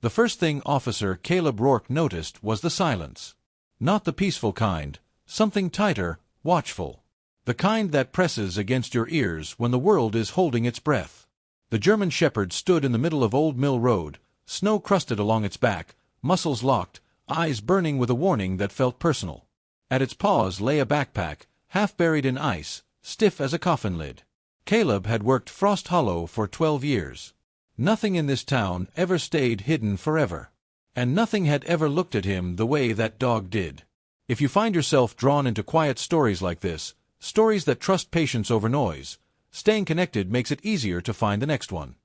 The first thing Officer Caleb Rourke noticed was the silence. Not the peaceful kind, something tighter, watchful. The kind that presses against your ears when the world is holding its breath. The German Shepherd stood in the middle of Old Mill Road, snow crusted along its back, muscles locked, eyes burning with a warning that felt personal. At its paws lay a backpack, half buried in ice, stiff as a coffin lid. Caleb had worked Frost Hollow for 12 years. Nothing in this town ever stayed hidden forever. And nothing had ever looked at him the way that dog did. If you find yourself drawn into quiet stories like this, stories that trust patience over noise, staying connected makes it easier to find the next one.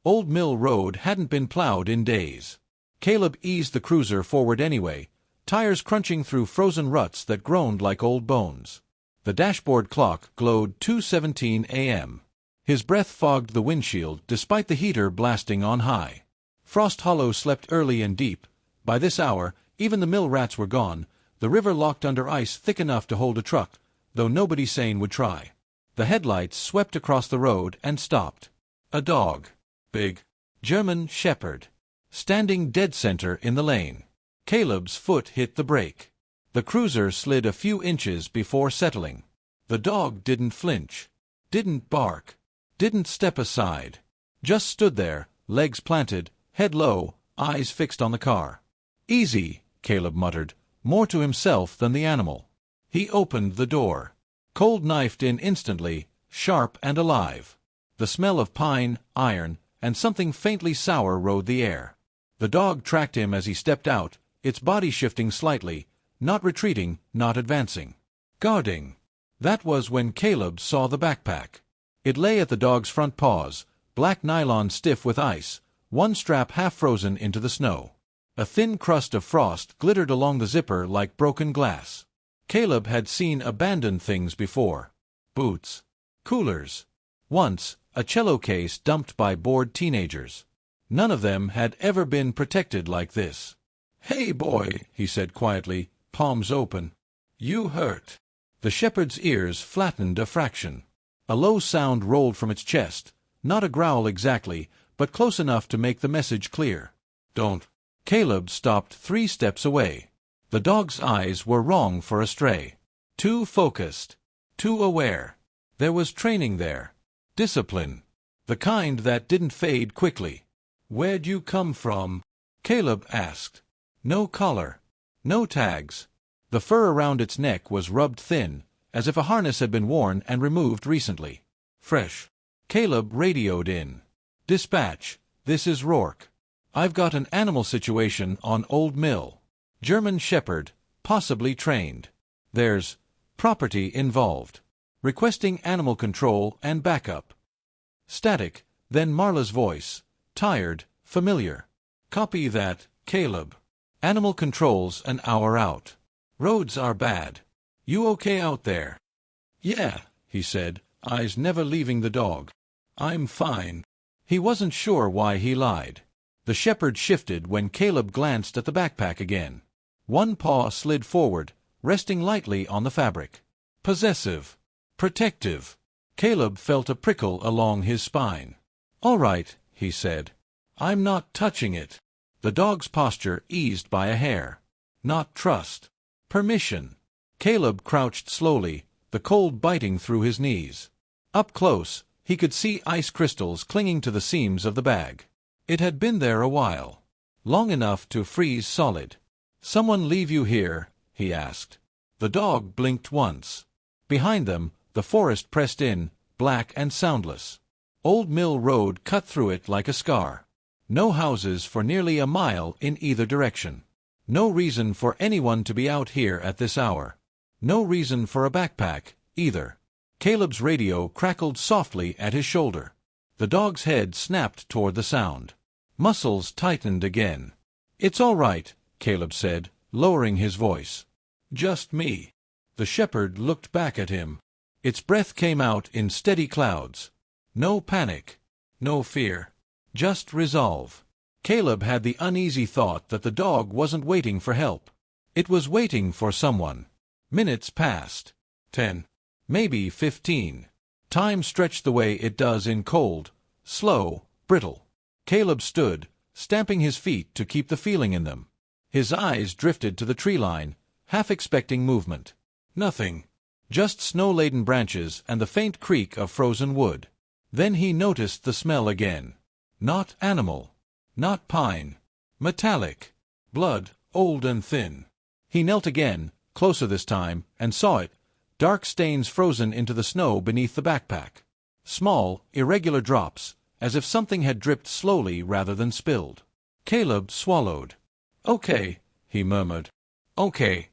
Old Mill Road hadn't been plowed in days. Caleb eased the cruiser forward anyway, tires crunching through frozen ruts that groaned like old bones. The dashboard clock glowed 2:17 a.m. His breath fogged the windshield despite the heater blasting on high. Frost Hollow slept early and deep. By this hour, even the mill rats were gone, the river locked under ice thick enough to hold a truck, though nobody sane would try. The headlights swept across the road and stopped. A dog. Big. German Shepherd. Standing dead center in the lane. Caleb's foot hit the brake. The cruiser slid a few inches before settling. The dog didn't flinch. Didn't bark. Didn't step aside. Just stood there, legs planted, head low, eyes fixed on the car. "Easy," Caleb muttered, more to himself than the animal. He opened the door. Cold knifed in instantly, sharp and alive. The smell of pine, iron, and something faintly sour rode the air. The dog tracked him as he stepped out, its body shifting slightly, not retreating, not advancing. Guarding. That was when Caleb saw the backpack. It lay at the dog's front paws, black nylon stiff with ice, one strap half frozen into the snow. A thin crust of frost glittered along the zipper like broken glass. Caleb had seen abandoned things before. Boots. Coolers. Once, a cello case dumped by bored teenagers. None of them had ever been protected like this. "Hey, boy," he said quietly, palms open. "You hurt." The shepherd's ears flattened a fraction. A low sound rolled from its chest, not a growl exactly, but close enough to make the message clear. "Don't." Caleb stopped 3 steps away. The dog's eyes were wrong for a stray. Too focused. Too aware. There was training there. Discipline. The kind that didn't fade quickly. "Where'd you come from?" Caleb asked. No collar. No tags. The fur around its neck was rubbed thin, as if a harness had been worn and removed recently. Fresh. Caleb radioed in. "Dispatch, this is Rourke. I've got an animal situation on Old Mill. German Shepherd, possibly trained. There's property involved. Requesting animal control and backup." Static, then Marla's voice, tired, familiar. "Copy that, Caleb. Animal control's an hour out. Roads are bad. You okay out there?" "Yeah," he said, eyes never leaving the dog. "I'm fine." He wasn't sure why he lied. The shepherd shifted when Caleb glanced at the backpack again. One paw slid forward, resting lightly on the fabric. Possessive. Protective. Caleb felt a prickle along his spine. "All right," he said. "I'm not touching it." The dog's posture eased by a hair. Not trust. Permission. Caleb crouched slowly, the cold biting through his knees. Up close, he could see ice crystals clinging to the seams of the bag. It had been there a while. Long enough to freeze solid. "Someone leave you here?" he asked. The dog blinked once. Behind them, the forest pressed in, black and soundless. Old Mill Road cut through it like a scar. No houses for nearly a mile in either direction. No reason for anyone to be out here at this hour. No reason for a backpack, either. Caleb's radio crackled softly at his shoulder. The dog's head snapped toward the sound. Muscles tightened again. "It's all right," Caleb said, lowering his voice. "Just me." The shepherd looked back at him. Its breath came out in steady clouds. No panic. No fear. Just resolve. Caleb had the uneasy thought that the dog wasn't waiting for help. It was waiting for someone. Minutes passed. 10. Maybe 15. Time stretched the way it does in cold, slow, brittle. Caleb stood, stamping his feet to keep the feeling in them. His eyes drifted to the tree line, half expecting movement. Nothing. Just snow-laden branches and the faint creak of frozen wood. Then he noticed the smell again. Not animal. Not pine. Metallic. Blood, old and thin. He knelt again, closer this time, and saw it, dark stains frozen into the snow beneath the backpack. Small, irregular drops, as if something had dripped slowly rather than spilled. Caleb swallowed. "Okay," he murmured. "Okay."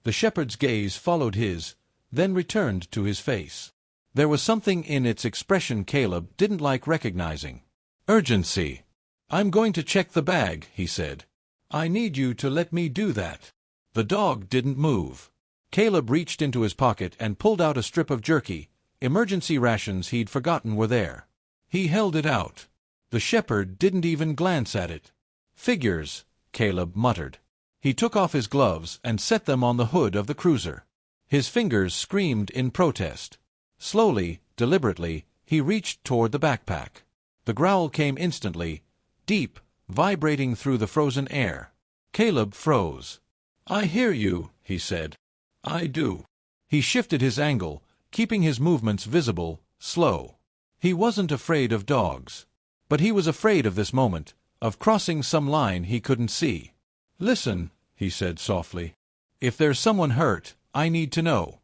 The shepherd's gaze followed his, then returned to his face. There was something in its expression Caleb didn't like recognizing. Urgency. "I'm going to check the bag," he said. "I need you to let me do that." The dog didn't move. Caleb reached into his pocket and pulled out a strip of jerky. Emergency rations he'd forgotten were there. He held it out. The shepherd didn't even glance at it. "Figures," Caleb muttered. He took off his gloves and set them on the hood of the cruiser. His fingers screamed in protest. Slowly, deliberately, he reached toward the backpack. The growl came instantly, deep, vibrating through the frozen air. Caleb froze. "I hear you," he said. "I do." He shifted his angle, keeping his movements visible, slow. He wasn't afraid of dogs. But he was afraid of this moment, of crossing some line he couldn't see. "Listen," he said softly. "If there's someone hurt, I need to know."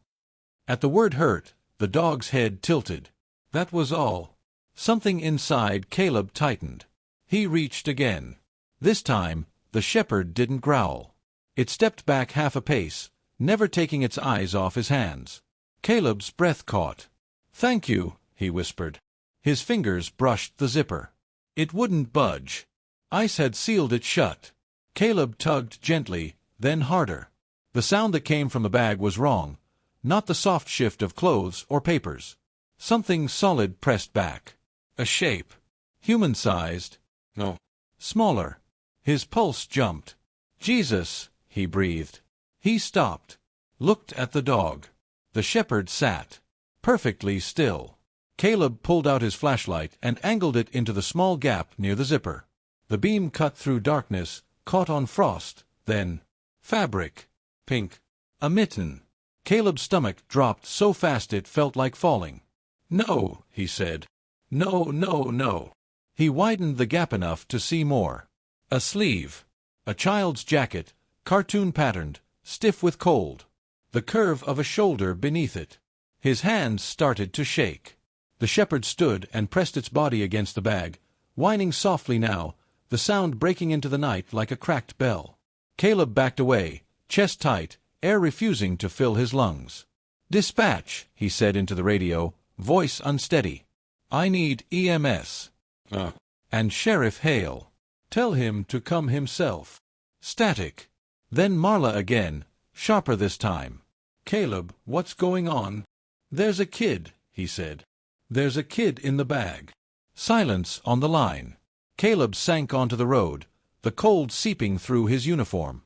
At the word hurt, the dog's head tilted. That was all. Something inside Caleb tightened. He reached again. This time, the shepherd didn't growl. It stepped back half a pace, never taking its eyes off his hands. Caleb's breath caught. "Thank you," he whispered. His fingers brushed the zipper. It wouldn't budge. Ice had sealed it shut. Caleb tugged gently, then harder. The sound that came from the bag was wrong, not the soft shift of clothes or papers. Something solid pressed back. A shape. Human-sized. No. Smaller. His pulse jumped. "Jesus," he breathed. He stopped. Looked at the dog. The shepherd sat. Perfectly still. Caleb pulled out his flashlight and angled it into the small gap near the zipper. The beam cut through darkness, caught on frost, then fabric. Pink. A mitten. Caleb's stomach dropped so fast it felt like falling. "No," he said. "No, no, no." He widened the gap enough to see more. A sleeve. A child's jacket, cartoon-patterned, stiff with cold. The curve of a shoulder beneath it. His hands started to shake. The shepherd stood and pressed its body against the bag, whining softly now, the sound breaking into the night like a cracked bell. Caleb backed away, chest tight, air refusing to fill his lungs. "Dispatch," he said into the radio, voice unsteady. "I need EMS. And Sheriff Hale. Tell him to come himself." Static. Then Marla again, sharper this time. "Caleb, what's going on?" "There's a kid," he said. "There's a kid in the bag." Silence on the line. Caleb sank onto the road, the cold seeping through his uniform.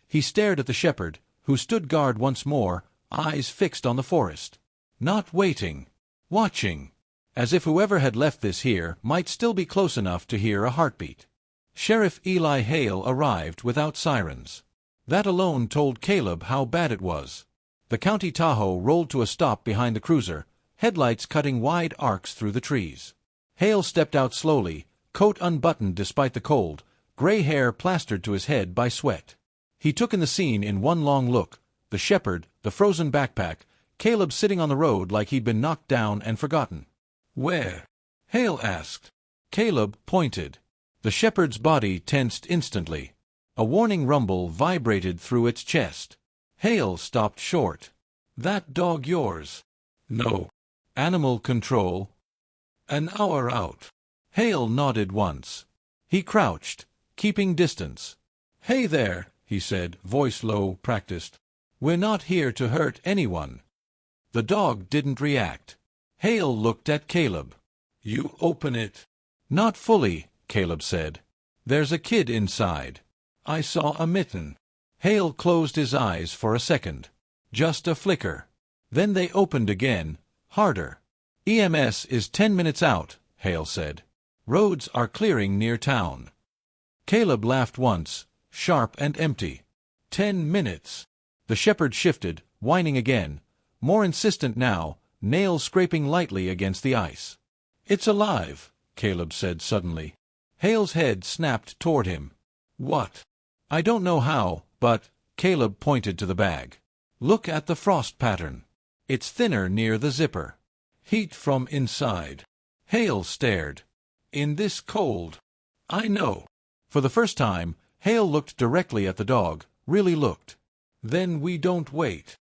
He stared at the shepherd, who stood guard once more, eyes fixed on the forest. Not waiting. Watching. As if whoever had left this here might still be close enough to hear a heartbeat. Sheriff Eli Hale arrived without sirens. That alone told Caleb how bad it was. The County Tahoe rolled to a stop behind the cruiser, headlights cutting wide arcs through the trees. Hale stepped out slowly, coat unbuttoned despite the cold, gray hair plastered to his head by sweat. He took in the scene in one long look, the shepherd, the frozen backpack, Caleb sitting on the road like he'd been knocked down and forgotten. "Where?" Hale asked. Caleb pointed. The shepherd's body tensed instantly. A warning rumble vibrated through its chest. Hale stopped short. "That dog yours?" "No." "Animal control?" "An hour out." Hale nodded once. He crouched, keeping distance. "Hey there," he said, voice low, practiced. "We're not here to hurt anyone." The dog didn't react. Hale looked at Caleb. "You open it." "Not fully," Caleb said. "There's a kid inside." "I saw a mitten." Hale closed his eyes for a second. Just a flicker. Then they opened again, harder. "EMS is 10 minutes out," Hale said. "Roads are clearing near town." Caleb laughed once, sharp and empty. 10 minutes. The shepherd shifted, whining again, more insistent now, nails scraping lightly against the ice. "It's alive," Caleb said suddenly. Hale's head snapped toward him. "What?" "I don't know how, but—" Caleb pointed to the bag. "Look at the frost pattern. It's thinner near the zipper. Heat from inside." Hale stared. "In this cold?" "I know." For the first time, Hale looked directly at the dog, really looked. "Then we don't wait."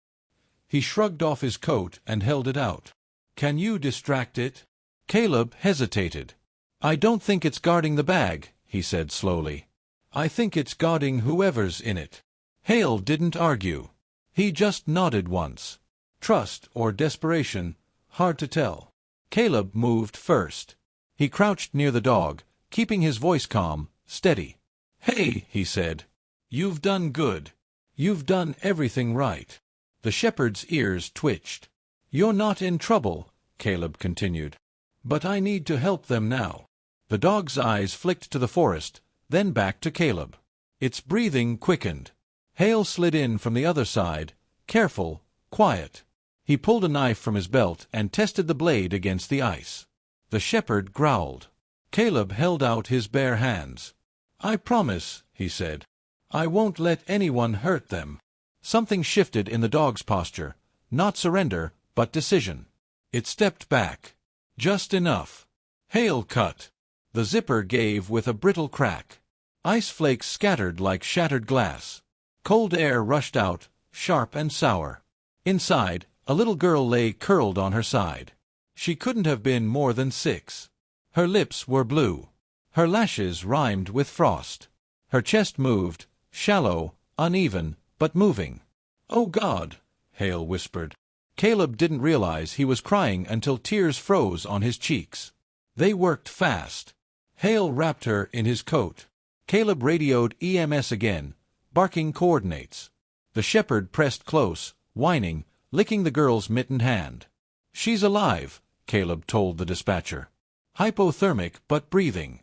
He shrugged off his coat and held it out. "Can you distract it?" Caleb hesitated. "I don't think it's guarding the bag," he said slowly. "I think it's guarding whoever's in it." Hale didn't argue. He just nodded once. Trust or desperation, hard to tell. Caleb moved first. He crouched near the dog, keeping his voice calm, steady. "Hey," he said. "You've done good. You've done everything right." The shepherd's ears twitched. "You're not in trouble," Caleb continued. "But I need to help them now." The dog's eyes flicked to the forest, then back to Caleb. Its breathing quickened. Hale slid in from the other side, careful, quiet. He pulled a knife from his belt and tested the blade against the ice. The shepherd growled. Caleb held out his bare hands. "I promise," he said. "I won't let anyone hurt them." Something shifted in the dog's posture, not surrender, but decision. It stepped back. Just enough. Hale cut. The zipper gave with a brittle crack. Ice flakes scattered like shattered glass. Cold air rushed out, sharp and sour. Inside, a little girl lay curled on her side. She couldn't have been more than 6. Her lips were blue. Her lashes rhymed with frost. Her chest moved, shallow, uneven, but moving. "Oh God," Hale whispered. Caleb didn't realize he was crying until tears froze on his cheeks. They worked fast. Hale wrapped her in his coat. Caleb radioed EMS again, barking coordinates. The shepherd pressed close, whining, licking the girl's mittened hand. "She's alive," Caleb told the dispatcher. "Hypothermic but breathing."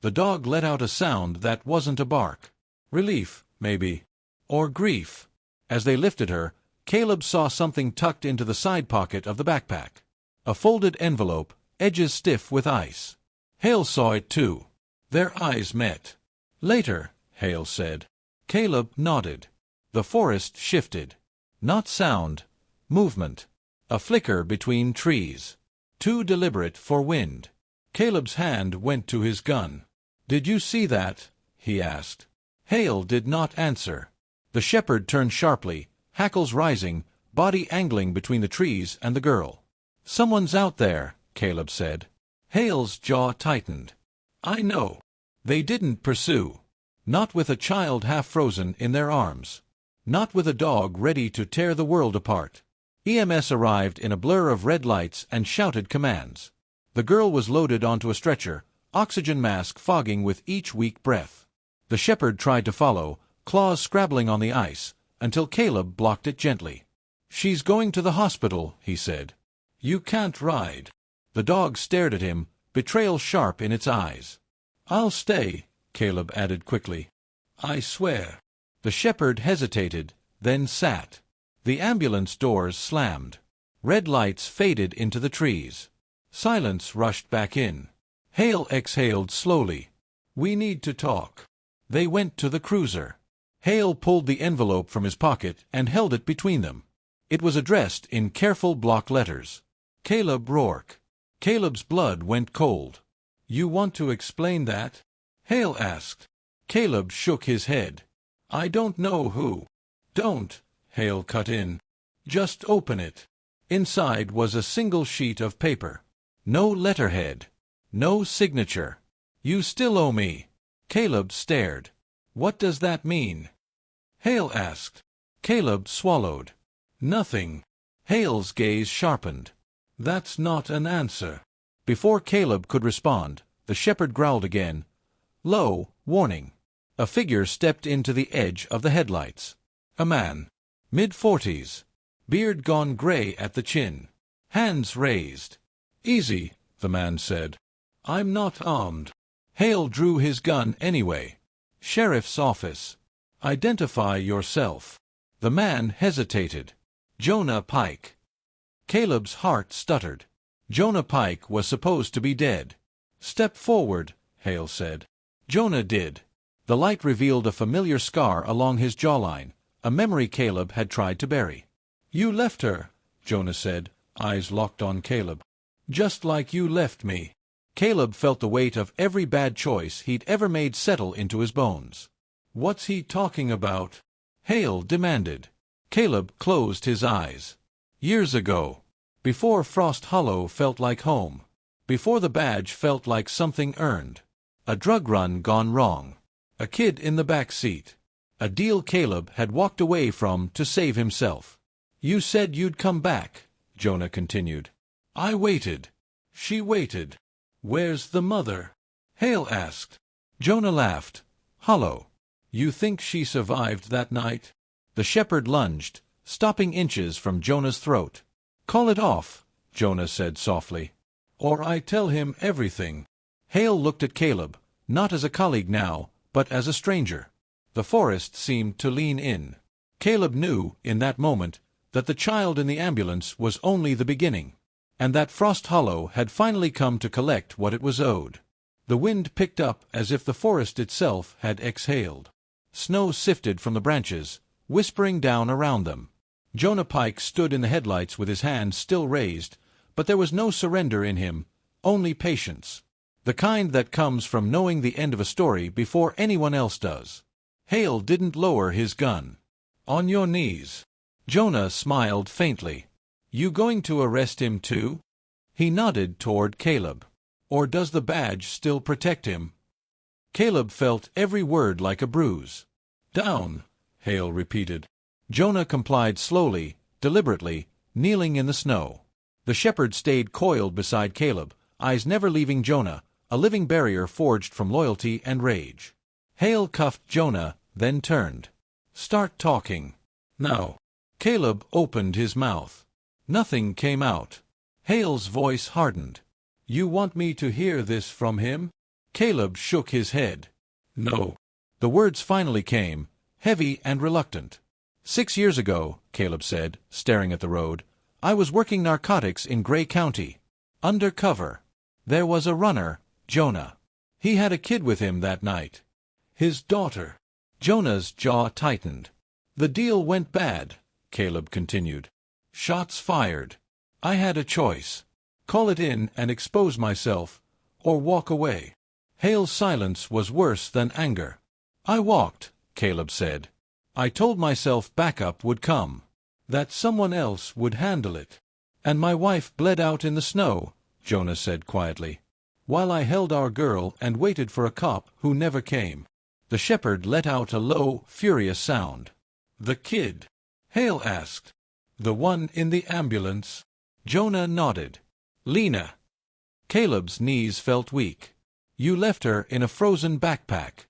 The dog let out a sound that wasn't a bark. Relief, maybe. Or grief. As they lifted her, Caleb saw something tucked into the side pocket of the backpack. A folded envelope, edges stiff with ice. Hale saw it too. Their eyes met. "Later," Hale said. Caleb nodded. The forest shifted. Not sound, movement. A flicker between trees. Too deliberate for wind. Caleb's hand went to his gun. "Did you see that?" he asked. Hale did not answer. The shepherd turned sharply, hackles rising, body angling between the trees and the girl. "Someone's out there," Caleb said. Hale's jaw tightened. "I know." They didn't pursue. Not with a child half frozen in their arms. Not with a dog ready to tear the world apart. EMS arrived in a blur of red lights and shouted commands. The girl was loaded onto a stretcher, oxygen mask fogging with each weak breath. The shepherd tried to follow, claws scrabbling on the ice, until Caleb blocked it gently. "She's going to the hospital," he said. "You can't ride." The dog stared at him, betrayal sharp in its eyes. "I'll stay," Caleb added quickly. "I swear." The shepherd hesitated, then sat. The ambulance doors slammed. Red lights faded into the trees. Silence rushed back in. Hale exhaled slowly. "We need to talk." They went to the cruiser. Hale pulled the envelope from his pocket and held it between them. It was addressed in careful block letters. Caleb Rourke. Caleb's blood went cold. "You want to explain that?" Hale asked. Caleb shook his head. "I don't know who." "Don't," Hale cut in. "Just open it." Inside was a single sheet of paper. No letterhead. No signature. "You still owe me." Caleb stared. "What does that mean?" Hale asked. Caleb swallowed. "Nothing." Hale's gaze sharpened. "That's not an answer." Before Caleb could respond, the shepherd growled again. Low, warning. A figure stepped into the edge of the headlights. A man. Mid-40s. Beard gone gray at the chin. Hands raised. "Easy," the man said. "I'm not armed." Hale drew his gun anyway. Sheriff's office. Identify yourself. The man hesitated. Jonah Pike. Caleb's heart stuttered. Jonah Pike was supposed to be dead. Step forward, Hale said. Jonah did. The light revealed a familiar scar along his jawline, a memory Caleb had tried to bury. You left her, Jonah said, eyes locked on Caleb. Just like you left me. Caleb felt the weight of every bad choice he'd ever made settle into his bones. What's he talking about? Hale demanded. Caleb closed his eyes. Years ago. Before Frost Hollow felt like home. Before the badge felt like something earned. A drug run gone wrong. A kid in the back seat. A deal Caleb had walked away from to save himself. You said you'd come back, Jonah continued. I waited. She waited. Where's the mother? Hale asked. Jonah laughed. Hollow. You think she survived that night? The shepherd lunged, stopping inches from Jonah's throat. Call it off, Jonah said softly. Or I tell him everything. Hale looked at Caleb, not as a colleague now, but as a stranger. The forest seemed to lean in. Caleb knew, in that moment, that the child in the ambulance was only the beginning, and that Frost Hollow had finally come to collect what it was owed. The wind picked up as if the forest itself had exhaled. Snow sifted from the branches, whispering down around them. Jonah Pike stood in the headlights with his hands still raised, but there was no surrender in him, only patience. The kind that comes from knowing the end of a story before anyone else does. Hale didn't lower his gun. On your knees. Jonah smiled faintly. You going to arrest him too? He nodded toward Caleb. Or does the badge still protect him? Caleb felt every word like a bruise. Down, Hale repeated. Jonah complied slowly, deliberately, kneeling in the snow. The shepherd stayed coiled beside Caleb, eyes never leaving Jonah, a living barrier forged from loyalty and rage. Hale cuffed Jonah, then turned. Start talking. Now. Caleb opened his mouth. Nothing came out. Hale's voice hardened. You want me to hear this from him? Caleb shook his head. No. The words finally came, heavy and reluctant. 6 years ago, Caleb said, staring at the road, I was working narcotics in Gray County. Undercover. There was a runner, Jonah. He had a kid with him that night. His daughter. Jonah's jaw tightened. The deal went bad, Caleb continued. Shots fired. I had a choice. Call it in and expose myself, or walk away. Hale's silence was worse than anger. I walked, Caleb said. I told myself backup would come. That someone else would handle it. And my wife bled out in the snow, Jonah said quietly, while I held our girl and waited for a cop who never came. The shepherd let out a low, furious sound. The kid? Hale asked. The one in the ambulance? Jonah nodded. Lena. Caleb's knees felt weak. You left her in a frozen backpack.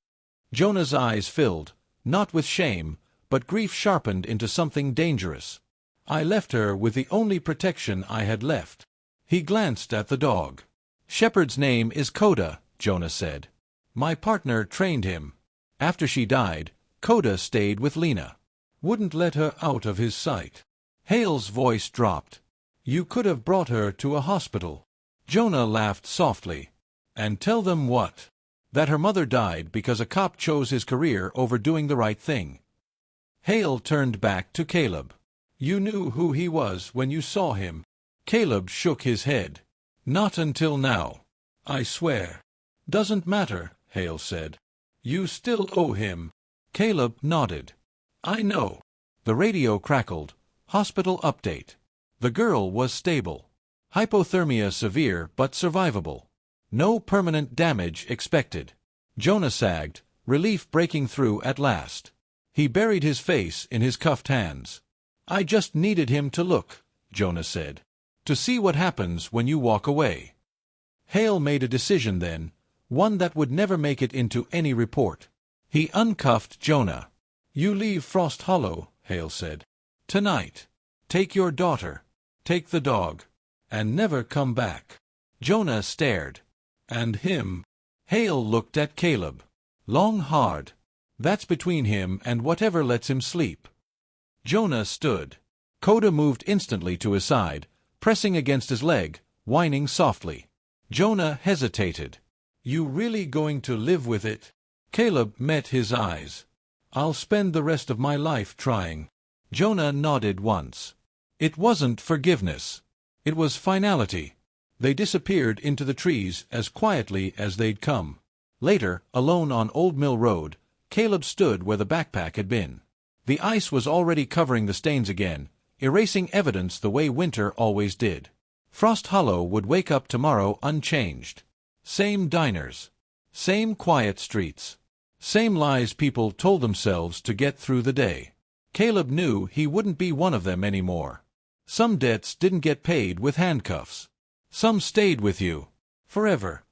Jonah's eyes filled, not with shame, but grief sharpened into something dangerous. I left her with the only protection I had left. He glanced at the dog. Shepherd's name is Coda, Jonah said. My partner trained him. After she died, Coda stayed with Lena. Wouldn't let her out of his sight. Hale's voice dropped. You could have brought her to a hospital. Jonah laughed softly. And tell them what? That her mother died because a cop chose his career over doing the right thing. Hale turned back to Caleb. You knew who he was when you saw him. Caleb shook his head. Not until now. I swear. Doesn't matter, Hale said. You still owe him. Caleb nodded. I know. The radio crackled. Hospital update. The girl was stable. Hypothermia severe but survivable. No permanent damage expected. Jonah sagged, relief breaking through at last. He buried his face in his cuffed hands. I just needed him to look, Jonah said. To see what happens when you walk away. Hale made a decision then, one that would never make it into any report. He uncuffed Jonah. You leave Frost Hollow, Hale said. Tonight. Take your daughter. Take the dog. And never come back. Jonah stared. And him. Hale looked at Caleb. Long hard. That's between him and whatever lets him sleep. Jonah stood. Coda moved instantly to his side, pressing against his leg, whining softly. Jonah hesitated. You really going to live with it? Caleb met his eyes. I'll spend the rest of my life trying. Jonah nodded once. It wasn't forgiveness. It was finality. They disappeared into the trees as quietly as they'd come. Later, alone on Old Mill Road, Caleb stood where the backpack had been. The ice was already covering the stains again, erasing evidence the way winter always did. Frost Hollow would wake up tomorrow unchanged. Same diners. Same quiet streets. Same lies people told themselves to get through the day. Caleb knew he wouldn't be one of them anymore. Some debts didn't get paid with handcuffs. Some stayed with you. Forever.